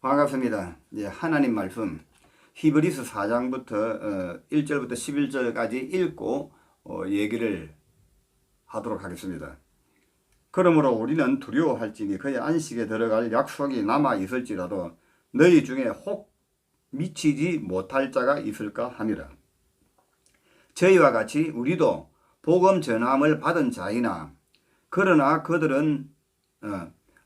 반갑습니다. 하나님 말씀 히브리서 4장부터 1절부터 11절까지 읽고 얘기를 하도록 하겠습니다. 그러므로 우리는 두려워할지니 그의 안식에 들어갈 약속이 남아 있을지라도 너희 중에 혹 미치지 못할 자가 있을까 함이라. 저희와 같이 우리도 복음 전함을 받은 자이나 그러나 그들은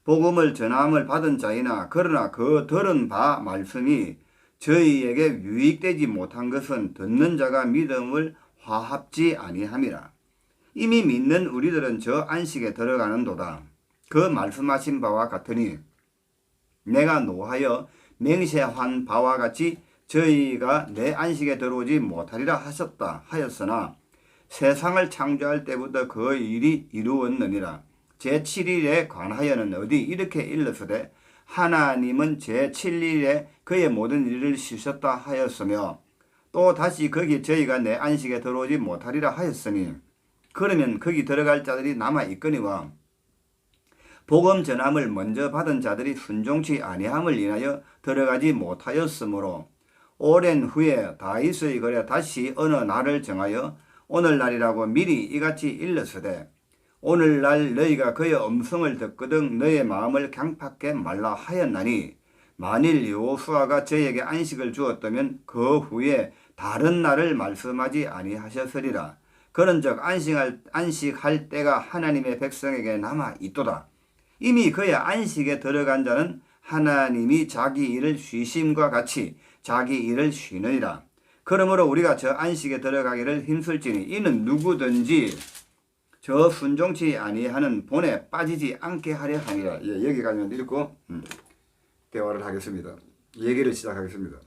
복음을 전함을 받은 자이나 그러나 그 들은 바 말씀이 저희에게 유익되지 못한 것은 듣는 자가 믿음을 화합지 아니함이라. 이미 믿는 우리들은 저 안식에 들어가는도다. 그 말씀하신 바와 같으니 내가 노하여 맹세한 바와 같이 저희가 내 안식에 들어오지 못하리라 하였으나 세상을 창조할 때부터 그 일이 이루었느니라. 제7일에 관하여는 어디 이렇게 일렀으되 하나님은 제7일에 그의 모든 일을 쉬셨다 하였으며 또 다시 거기 저희가 내 안식에 들어오지 못하리라 하였으니 그러면 거기 들어갈 자들이 남아있거니와 복음 전함을 먼저 받은 자들이 순종치 아니함을 인하여 들어가지 못하였으므로 오랜 후에 다윗의 글에 다시 어느 날을 정하여 오늘날이라고 미리 이같이 일렀으되 오늘날 너희가 그의 음성을 듣거든 너의 마음을 강팍게 말라 하였나니 만일 여호수아가 저에게 안식을 주었다면 그 후에 다른 날을 말씀하지 아니하셨으리라. 그런즉 안식할 때가 하나님의 백성에게 남아 있도다. 이미 그의 안식에 들어간 자는 하나님이 자기 일을 쉬심과 같이 자기 일을 쉬느니라. 그러므로 우리가 저 안식에 들어가기를 힘쓸지니 이는 누구든지 저 순종치 아니하는 본에 빠지지 않게 하려 함이라. 여기까지만 읽고 대화를 하겠습니다. 얘기를 시작하겠습니다.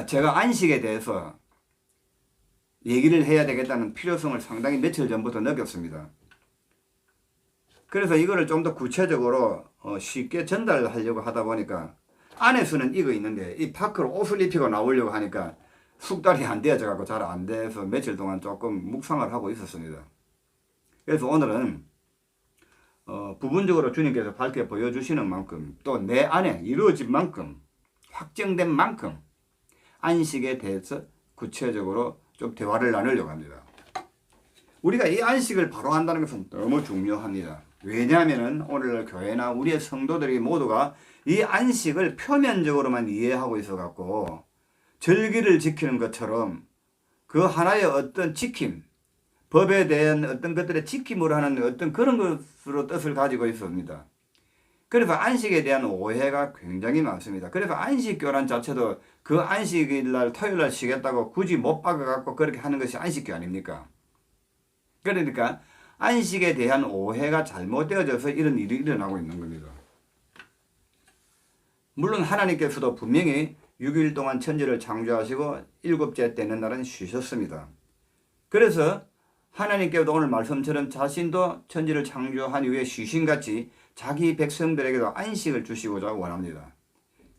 제가 안식에 대해서 얘기를 해야 되겠다는 필요성을 상당히 며칠 전부터 느꼈습니다. 그래서 이거를 좀 더 구체적으로 쉽게 전달하려고 하다 보니까 안에서는 이거 있는데 이 밖으로 옷을 입히고 나오려고 하니까 숙달이 안 되어져 갖고 잘 안 돼서 며칠 동안 조금 묵상을 하고 있었습니다. 그래서 오늘은 부분적으로 주님께서 밝게 보여주시는 만큼 또 내 안에 이루어진 만큼 확정된 만큼 안식에 대해서 구체적으로 좀 대화를 나누려고 합니다. 우리가 이 안식을 바로 한다는 것은 너무 중요합니다. 왜냐하면 오늘날 교회나 우리의 성도들이 모두가 이 안식을 표면적으로만 이해하고 있어 갖고 절기를 지키는 것처럼 그 하나의 어떤 지킴, 법에 대한 어떤 것들의 지킴으로 하는 어떤 그런 것으로 뜻을 가지고 있습니다. 그래서 안식에 대한 오해가 굉장히 많습니다. 그래서 안식교란 자체도 그 안식일날 토요일날 쉬겠다고 굳이 못 박아갖고 그렇게 하는 것이 안식교 아닙니까? 그러니까 안식에 대한 오해가 잘못되어져서 이런 일이 일어나고 있는 겁니다. 물론 하나님께서도 분명히 6일 동안 천지를 창조하시고 일곱째 되는 날은 쉬셨습니다. 그래서 하나님께도 오늘 말씀처럼 자신도 천지를 창조한 이후에 쉬신같이 자기 백성들에게도 안식을 주시고자 원합니다.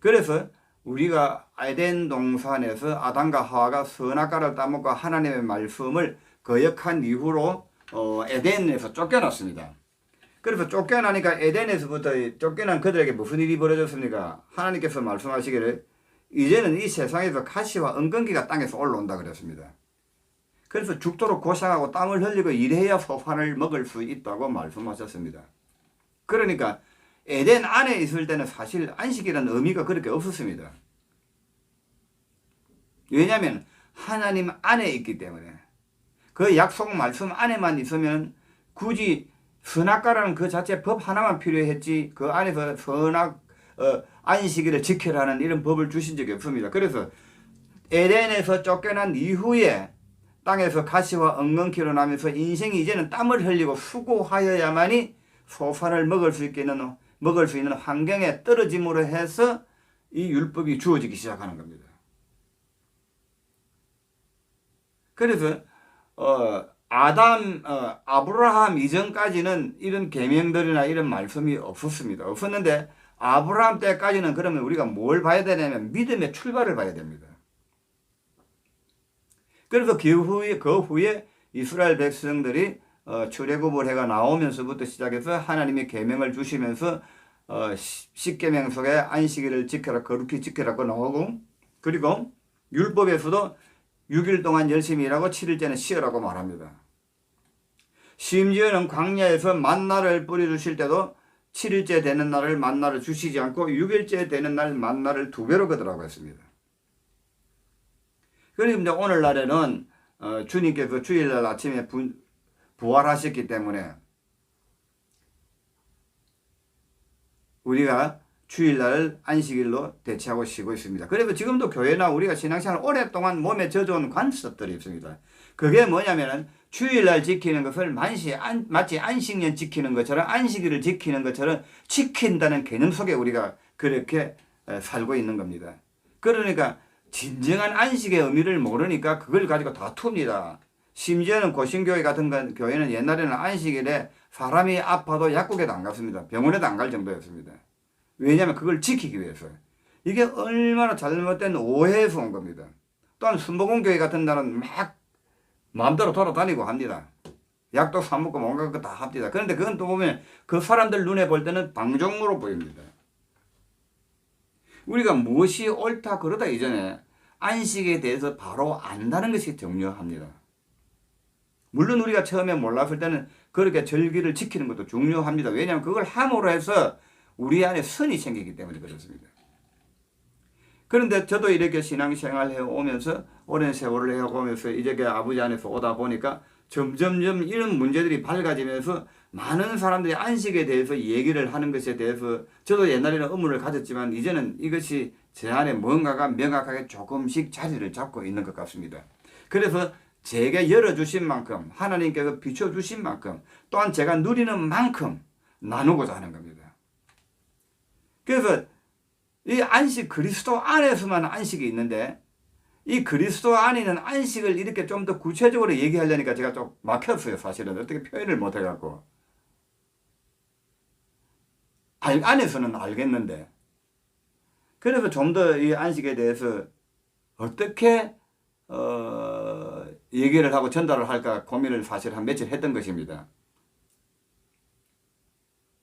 그래서 우리가 에덴 동산에서 아담과 하와가 선악과를 따먹고 하나님의 말씀을 거역한 이후로 에덴에서 쫓겨났습니다. 그래서 쫓겨나니까 에덴에서부터 쫓겨난 그들에게 무슨 일이 벌어졌습니까? 하나님께서 말씀하시기를 이제는 이 세상에서 가시와 은근기가 땅에서 올라온다 그랬습니다. 그래서 죽도록 고생하고 땀을 흘리고 일해야 소판을 먹을 수 있다고 말씀하셨습니다. 그러니까 에덴 안에 있을 때는 사실 안식이라는 의미가 그렇게 없었습니다. 왜냐하면 하나님 안에 있기 때문에 그 약속 말씀 안에만 있으면 굳이 선악과라는 그 자체 법 하나만 필요했지 그 안에서 안식일을 지켜라는 이런 법을 주신 적이 없습니다. 그래서 에덴에서 쫓겨난 이후에 땅에서 가시와 엉겅퀴로 나면서 인생이 이제는 땀을 흘리고 수고하여야만이 소판을 먹을 수 있는 환경에 떨어짐으로 해서 이 율법이 주어지기 시작하는 겁니다. 그래서 아브라함 이전까지는 이런 계명들이나 이런 말씀이 없었습니다. 없었는데 아브라함 때까지는 그러면 우리가 뭘 봐야 되냐면 믿음의 출발을 봐야 됩니다. 그래서 그 후에 이스라엘 백성들이 출애굽을 해가 나오면서부터 시작해서 하나님의 계명을 주시면서 십계명 속에 안식일을 지켜라, 거룩히 지켜라고 나오고, 그리고 율법에서도 6일 동안 열심히 일하고 7일째는 쉬어라고 말합니다. 심지어는 광야에서 만나를 뿌려주실 때도 7일째 되는 날을 만나를 주시지 않고 6일째 되는 날 만나를 2배로 거두라고 했습니다. 그리고 이제 오늘날에는 주님께서 주일날 아침에 부활하셨기 때문에 우리가 주일날을 안식일로 대체하고 쉬고 있습니다. 그래서 지금도 교회나 우리가 신앙생활 오랫동안 몸에 젖어온 관습들이 있습니다. 그게 뭐냐면은 주일날 지키는 것을 마치 안식년 지키는 것처럼 안식일을 지키는 것처럼 지킨다는 개념 속에 우리가 그렇게 살고 있는 겁니다. 그러니까 진정한 안식의 의미를 모르니까 그걸 가지고 다툽니다. 심지어는 고신교회 같은 교회는 옛날에는 안식일에 사람이 아파도 약국에도 안 갔습니다. 병원에도 안 갈 정도였습니다. 왜냐하면 그걸 지키기 위해서. 이게 얼마나 잘못된 오해에서 온 겁니다. 또한 순복음교회 같은 데는 막 마음대로 돌아다니고 합니다. 약도 사먹고 뭔가 다 합니다. 그런데 그건 또 보면 그 사람들 눈에 볼 때는 방종으로 보입니다. 우리가 무엇이 옳다 그러다 이전에 안식에 대해서 바로 안다는 것이 중요합니다. 물론 우리가 처음에 몰랐을 때는 그렇게 절기를 지키는 것도 중요합니다. 왜냐하면 그걸 함으로 해서 우리 안에 선이 생기기 때문에 그렇습니다. 그런데 저도 이렇게 신앙생활 해오면서 오랜 세월을 해오면서 이제 그 아버지 안에서 오다 보니까 점점점 이런 문제들이 밝아지면서 많은 사람들이 안식에 대해서 얘기를 하는 것에 대해서 저도 옛날에는 의문을 가졌지만 이제는 이것이 제 안에 뭔가가 명확하게 조금씩 자리를 잡고 있는 것 같습니다. 그래서 제게 열어주신 만큼 하나님께서 비춰주신 만큼 또한 제가 누리는 만큼 나누고자 하는 겁니다. 그래서 이 안식 그리스도 안에서만 안식이 있는데 이 그리스도 안에 있는 안식을 이렇게 좀 더 구체적으로 얘기하려니까 제가 좀 막혔어요. 사실은 어떻게 표현을 못 해갖고 안에서는 알겠는데 그래서 좀 더 이 안식에 대해서 어떻게 얘기를 하고 전달을 할까 고민을 사실 한 며칠 했던 것입니다.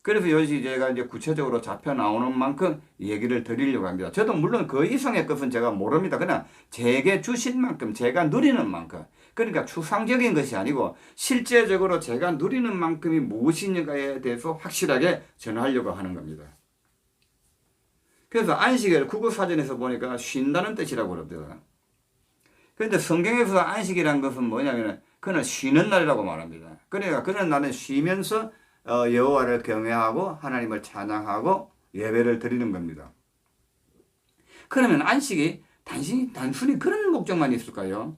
그래서 여기서 제가 이제 구체적으로 잡혀 나오는 만큼 얘기를 드리려고 합니다. 저도 물론 그 이상의 것은 제가 모릅니다. 그냥 제게 주신 만큼, 제가 누리는 만큼. 그러니까 추상적인 것이 아니고 실제적으로 제가 누리는 만큼이 무엇인가에 대해서 확실하게 전하려고 하는 겁니다. 그래서 안식일 국어사전에서 보니까 쉰다는 뜻이라고 그럽니다. 그런데 성경에서 안식이라는 것은 뭐냐면 그는 쉬는 날이라고 말합니다. 그러니까 그는 날은 쉬면서 여호와를 경외하고 하나님을 찬양하고 예배를 드리는 겁니다. 그러면 안식이 단순히 그런 목적만 있을까요?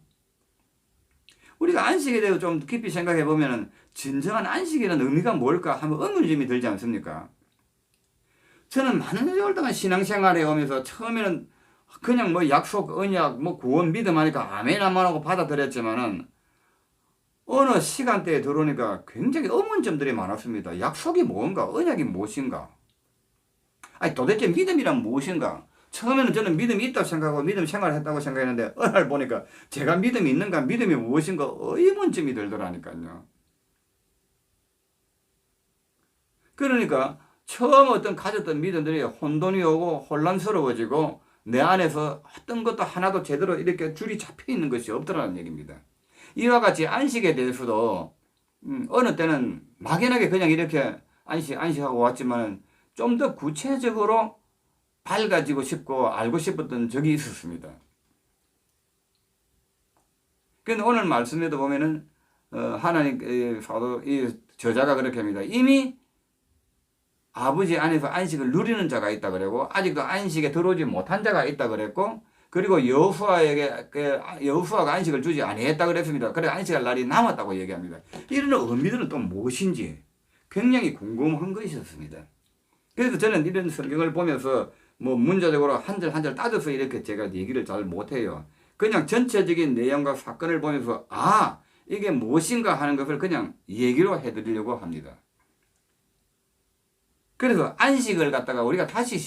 우리가 안식에 대해서 좀 깊이 생각해 보면 진정한 안식이라는 의미가 뭘까 하면 의문점이 들지 않습니까? 저는 많은 세월 동안 신앙생활에 오면서 처음에는 그냥 뭐 약속, 언약, 뭐 구원 믿음 하니까 아멘 아멘 하고 받아들였지만은 어느 시간대에 들어오니까 굉장히 의문점들이 많았습니다. 약속이 뭔가? 언약이 무엇인가? 아니 도대체 믿음이란 무엇인가? 처음에는 저는 믿음이 있다고 생각하고 믿음 생활을 했다고 생각했는데 어느 날 보니까 제가 믿음이 있는가 믿음이 무엇인가 의문점이 들더라니까요. 그러니까 처음 어떤 가졌던 믿음들이 혼돈이 오고 혼란스러워지고 내 안에서 어떤 것도 하나도 제대로 이렇게 줄이 잡혀 있는 것이 없더라는 얘기입니다. 이와 같이 안식에 대해서도 어느 때는 막연하게 그냥 이렇게 안식하고 왔지만 좀 더 구체적으로 밝아지고 싶고 알고 싶었던 적이 있었습니다. 그런데 오늘 말씀에도 보면은 하나님 사도 이 저자가 그렇게 합니다. 이미 아버지 안에서 안식을 누리는 자가 있다 그랬고 아직도 안식에 들어오지 못한 자가 있다 그랬고 그리고 여호수아가 안식을 주지 아니했다 그랬습니다. 그래 안식할 날이 남았다고 얘기합니다. 이런 의미들은 또 무엇인지 굉장히 궁금한 것이었습니다. 그래서 저는 이런 성경을 보면서 뭐 문자적으로 한 절 한 절 따져서 이렇게 제가 얘기를 잘 못해요. 그냥 전체적인 내용과 사건을 보면서 이게 무엇인가 하는 것을 그냥 얘기로 해드리려고 합니다. 그래서 안식을 갖다가 우리가 다시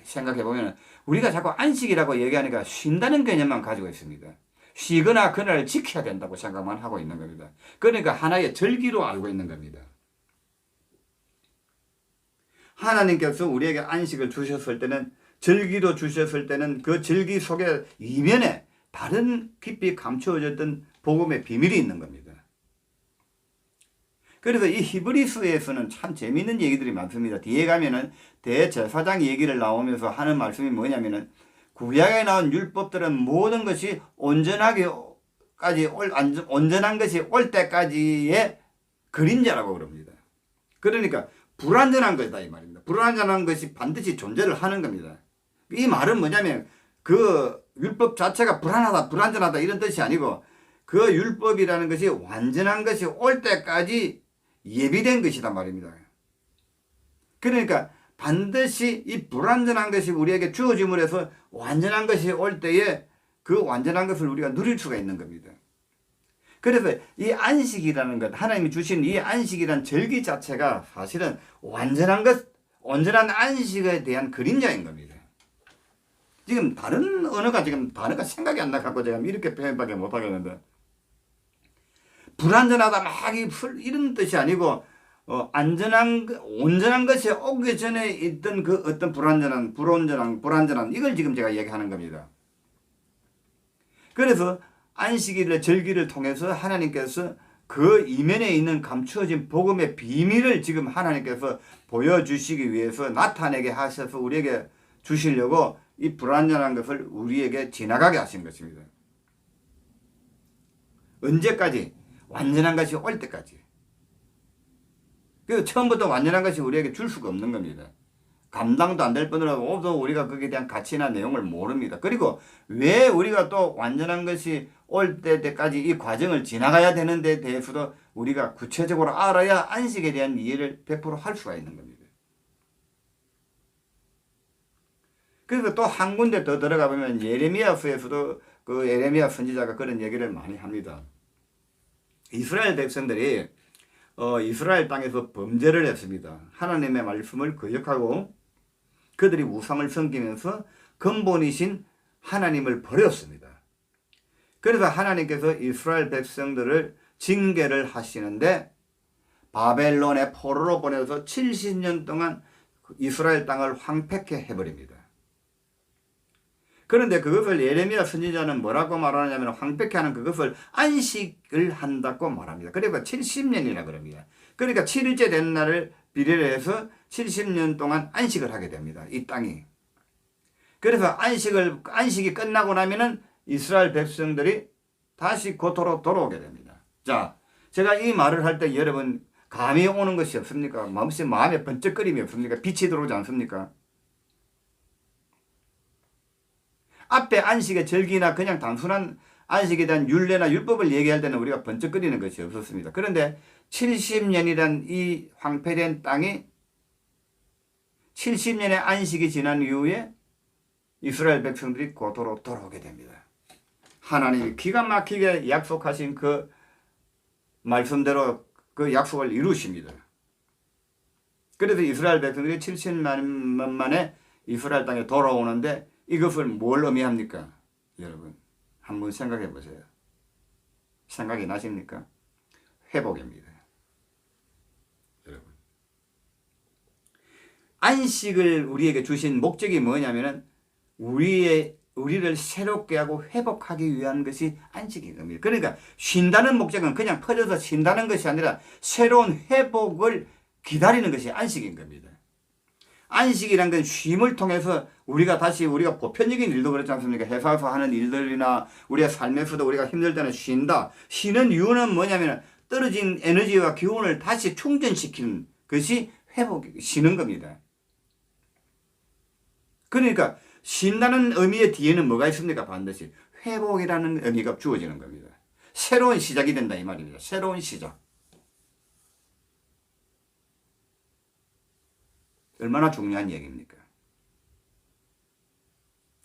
생각해 보면 우리가 자꾸 안식이라고 얘기하니까 쉰다는 개념만 가지고 있습니다. 쉬거나 그날을 지켜야 된다고 생각만 하고 있는 겁니다. 그러니까 하나의 절기로 알고 있는 겁니다. 하나님께서 우리에게 안식을 주셨을 때는, 절기도 주셨을 때는 그 절기 속에 이면에 다른 깊이 감추어졌던 복음의 비밀이 있는 겁니다. 그래서 이 히브리서에서는 참 재미있는 얘기들이 많습니다. 뒤에 가면은 대제사장 얘기를 나오면서 하는 말씀이 뭐냐면은, 구약에 나온 율법들은 모든 것이 온전한 것이 올 때까지의 그림자라고 그럽니다. 그러니까 불완전한 것이다 이 말입니다. 불완전한 것이 반드시 존재를 하는 겁니다. 이 말은 뭐냐면 그 율법 자체가 불안하다, 불완전하다 이런 뜻이 아니고, 그 율법이라는 것이 완전한 것이 올 때까지 예비된 것이다 말입니다. 그러니까 반드시 이 불완전한 것이 우리에게 주어짐으로 해서 완전한 것이 올 때에 그 완전한 것을 우리가 누릴 수가 있는 겁니다. 그래서 이 안식이라는 것, 하나님이 주신 이 안식이란 절기 자체가 사실은 온전한 안식에 대한 그림자인 겁니다. 지금 다른 언어가 단어가 생각이 안 나갖고 제가 이렇게 표현밖에 못 하겠는데, 불완전하다 막 이런 뜻이 아니고, 온전한 것이 오기 전에 있던 그 어떤 불완전한 이걸 지금 제가 얘기하는 겁니다. 그래서 안식일의 절기를 통해서 하나님께서 그 이면에 있는 감추어진 복음의 비밀을 지금 하나님께서 보여주시기 위해서 나타내게 하셔서 우리에게 주시려고 이 불완전한 것을 우리에게 지나가게 하신 것입니다. 언제까지? 완전한 것이 올 때까지. 그래서 처음부터 완전한 것이 우리에게 줄 수가 없는 겁니다. 감당도 안 될 뿐더러 우리가 거기에 대한 가치나 내용을 모릅니다. 그리고 왜 우리가 또 완전한 것이 올 때까지 이 과정을 지나가야 되는데 대해서도 우리가 구체적으로 알아야 안식에 대한 이해를 100% 할 수가 있는 겁니다. 그래서 또 한 군데 더 들어가 보면 예레미야서에서도 그 예레미야 선지자가 그런 얘기를 많이 합니다. 이스라엘 백성들이 이스라엘 땅에서 범죄를 했습니다. 하나님의 말씀을 거역하고 그들이 우상을 섬기면서 근본이신 하나님을 버렸습니다. 그래서 하나님께서 이스라엘 백성들을 징계를 하시는데 바벨론의 포로로 보내서 70년 동안 이스라엘 땅을 황폐케 해버립니다. 그런데 그것을 예레미야 선지자는 뭐라고 말하냐면 황폐케 하는 그것을 안식을 한다고 말합니다. 그러니까 70년이라 그럽니다. 그러니까 7일째 된 날을 비례를 해서 70년 동안 안식을 하게 됩니다. 이 땅이. 그래서 안식이 끝나고 나면은 이스라엘 백성들이 다시 고토로 돌아오게 됩니다. 자, 제가 이 말을 할 때 여러분 감이 오는 것이 없습니까? 마음에 번쩍거림이 없습니까? 빛이 들어오지 않습니까? 앞에 안식의 절기나 그냥 단순한 안식에 대한 율례나 율법을 얘기할 때는 우리가 번쩍거리는 것이 없었습니다. 그런데 70년이란 이 황폐된 땅이 70년의 안식이 지난 이후에 이스라엘 백성들이 고토로 돌아오게 됩니다. 하나님이 기가 막히게 약속하신 그 말씀대로 그 약속을 이루십니다. 그래서 이스라엘 백성들이 70년 만에 이스라엘 땅에 돌아오는데 이것을 뭘 의미합니까? 여러분 한번 생각해 보세요. 생각이 나십니까? 회복입니다. 여러분 안식을 우리에게 주신 목적이 뭐냐면은 우리를 새롭게 하고 회복하기 위한 것이 안식인 겁니다. 그러니까 쉰다는 목적은 그냥 퍼져서 쉰다는 것이 아니라 새로운 회복을 기다리는 것이 안식인 겁니다. 안식이란 건 쉼을 통해서 우리가 보편적인 일도 그렇지 않습니까? 회사에서 하는 일들이나 우리의 삶에서도 우리가 힘들 때는 쉰다. 쉬는 이유는 뭐냐면 떨어진 에너지와 기운을 다시 충전시키는 것이 쉬는 겁니다. 그러니까 쉰다는 의미의 뒤에는 뭐가 있습니까? 반드시 회복이라는 의미가 주어지는 겁니다. 새로운 시작이 된다 이 말입니다. 새로운 시작. 얼마나 중요한 얘기입니까?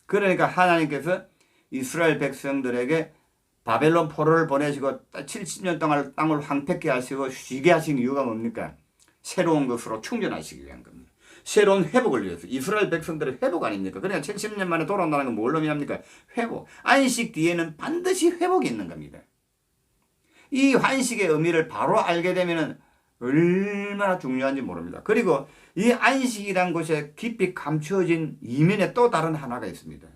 그러니까 하나님께서 이스라엘 백성들에게 바벨론 포로를 보내시고 70년 동안 땅을 황폐케 하시고 쉬게 하신 이유가 뭡니까? 새로운 것으로 충전하시기 위한 겁니다. 새로운 회복을 위해서. 이스라엘 백성들의 회복 아닙니까? 그러니까 70년 만에 돌아온다는 건 뭘 의미합니까? 회복. 안식 뒤에는 반드시 회복이 있는 겁니다. 이 안식의 의미를 바로 알게 되면은 얼마나 중요한지 모릅니다. 그리고 이 안식이란 곳에 깊이 감추어진 이면에 또 다른 하나가 있습니다.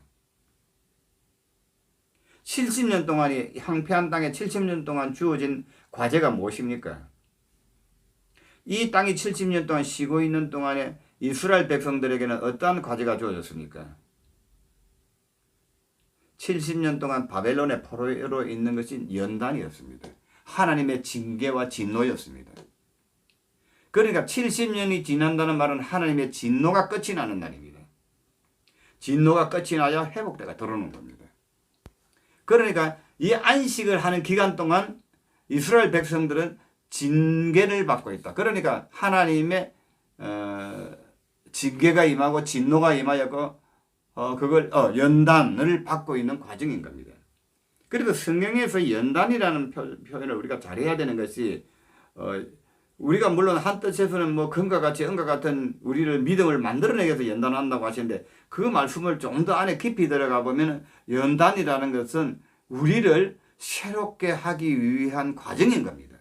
70년 동안이 황폐한 땅에 70년 동안 주어진 과제가 무엇입니까? 이 땅이 70년 동안 쉬고 있는 동안에 이스라엘 백성들에게는 어떠한 과제가 주어졌습니까? 70년 동안 바벨론의 포로로 있는 것이 연단이었습니다. 하나님의 징계와 진노였습니다. 그러니까 70년이 지난다는 말은 하나님의 진노가 끝이 나는 날입니다. 진노가 끝이 나야 회복대가 들어오는 겁니다. 그러니까 이 안식을 하는 기간 동안 이스라엘 백성들은 징계를 받고 있다. 그러니까 하나님의 징계가 임하고 진노가 임하였고 그걸 연단을 받고 있는 과정인 겁니다. 그리고 성경에서 연단이라는 표현을 우리가 잘해야 되는 것이 우리가 물론 한 뜻에서는 뭐 금과 같이 은과 같은 우리를 믿음을 만들어내기 위해서 연단한다고 하시는데 그 말씀을 좀 더 안에 깊이 들어가 보면 연단이라는 것은 우리를 새롭게 하기 위한 과정인 겁니다.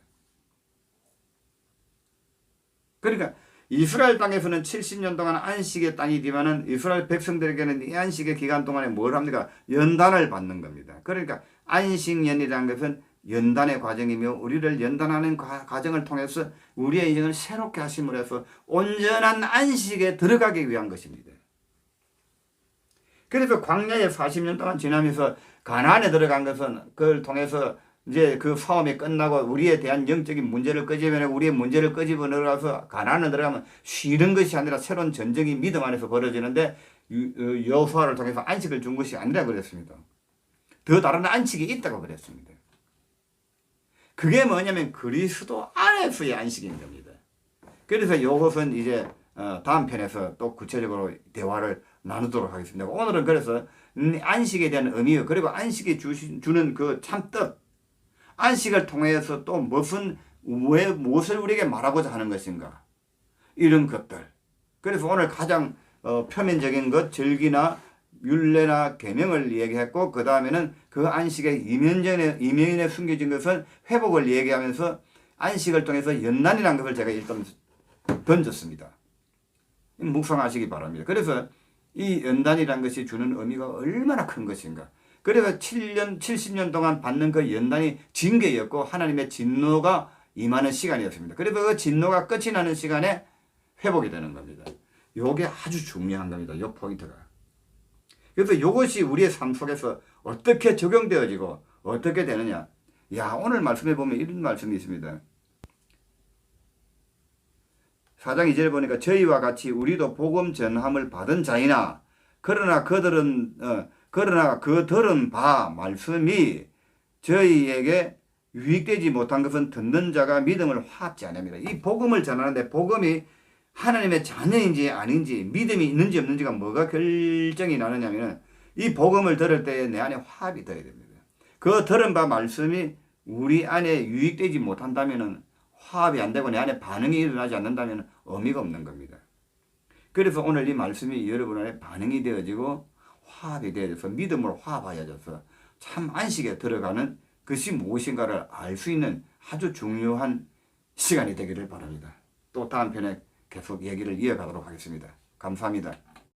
그러니까 이스라엘 땅에서는 70년 동안 안식의 땅이지만은 이스라엘 백성들에게는 이 안식의 기간 동안에 뭘 합니까? 연단을 받는 겁니다. 그러니까 안식년이라는 것은 연단의 과정이며 우리를 연단하는 과정을 통해서 우리의 인생을 새롭게 하심으로 해서 온전한 안식에 들어가기 위한 것입니다. 그래서 광야에 40년 동안 지나면서 가나안에 들어간 것은 그걸 통해서 이제 그 싸움이 끝나고 우리에 대한 영적인 문제를 끄집어내고 우리의 문제를 끄집어내서 가나안에 들어가면 쉬는 것이 아니라 새로운 전쟁이 믿음 안에서 벌어지는데 여호수아를 통해서 안식을 준 것이 아니라 그랬습니다. 더 다른 안식이 있다고 그랬습니다. 그게 뭐냐면 그리스도 안에서의 안식인 겁니다. 그래서 이것은 이제 다음 편에서 또 구체적으로 대화를 나누도록 하겠습니다. 오늘은 그래서 안식에 대한 의미 그리고 안식이 주는 그 참뜻 안식을 통해서 또 무엇을 우리에게 말하고자 하는 것인가 이런 것들. 그래서 오늘 가장 표면적인 것 절기나 율례나 계명을 얘기했고 그 다음에는 그 안식의 이면에 숨겨진 것은 회복을 얘기하면서 안식을 통해서 연단이라는 것을 제가 일단 던졌습니다. 묵상하시기 바랍니다. 그래서 이 연단이라는 것이 주는 의미가 얼마나 큰 것인가. 그래서 70년 동안 받는 그 연단이 징계였고 하나님의 진노가 임하는 시간이었습니다. 그래서 그 진노가 끝이 나는 시간에 회복이 되는 겁니다. 이게 아주 중요한 겁니다. 이 포인트가. 그래서 이것이 우리의 삶 속에서 어떻게 적용되어지고 어떻게 되느냐. 오늘 말씀해 보면 이런 말씀이 있습니다. 4장 2절에 보니까 저희와 같이 우리도 복음 전함을 받은 자이나 그러나 그 들은 바 말씀이 저희에게 유익되지 못한 것은 듣는 자가 믿음을 화합지 않습니다. 이 복음을 전하는데 복음이 하나님의 자녀인지 아닌지 믿음이 있는지 없는지가 뭐가 결정이 나느냐면 이 복음을 들을 때 내 안에 화합이 되어야 됩니다. 그 들은 바 말씀이 우리 안에 유익되지 못한다면 화합이 안 되고 내 안에 반응이 일어나지 않는다면 의미가 없는 겁니다. 그래서 오늘 이 말씀이 여러분 안에 반응이 되어지고 화합이 되어져서 믿음으로 화합하여져서 참 안식에 들어가는 것이 무엇인가를 알 수 있는 아주 중요한 시간이 되기를 바랍니다. 또 다음 편에 계속 얘기를 이어가도록 하겠습니다. 감사합니다.